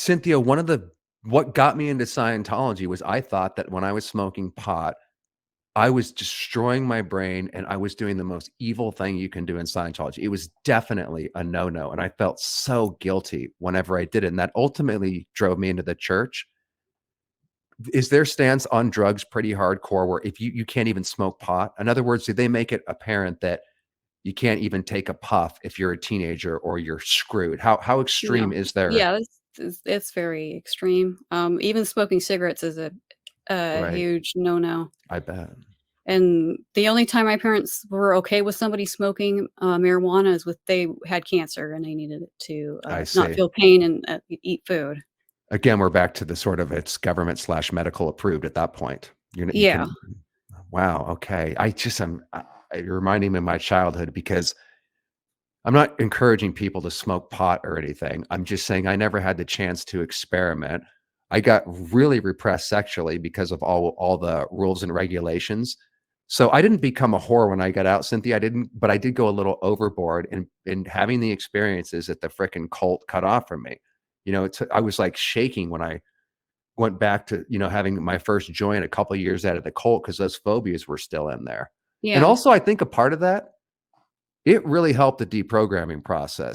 Cynthia, what got me into Scientology was I thought that when I was smoking pot, I was destroying my brain and I was doing the most evil thing you can do in Scientology. It was definitely a no-no. And I felt so guilty whenever I did it. And that ultimately drove me into the church. Is their stance on drugs pretty hardcore where if you can't even smoke pot? In other words, do they make it apparent that you can't even take a puff if you're a teenager or you're screwed? How extreme No. is their Yeah, it's very extreme. Even smoking cigarettes is a right? huge no-no. I bet. And the only time my parents were okay with somebody smoking marijuana is with they had cancer and they needed it to I not see. feel pain and eat food. Again, we're back to the sort of it's government/medical approved at that point. You Yeah. can wow, okay. You're reminding me of my childhood because I'm not encouraging people to smoke pot or anything. I'm just saying I never had the chance to experiment. I got really repressed sexually because of all the rules and regulations. So I didn't become a whore when I got out, Cynthia. I didn't, but I did go a little overboard in having the experiences that the frickin' cult cut off from me. I was like shaking when I went back to, having my first joint a couple of years out of the cult because those phobias were still in there. And Yeah. also, I think a part of that, it really helped the deprogramming process.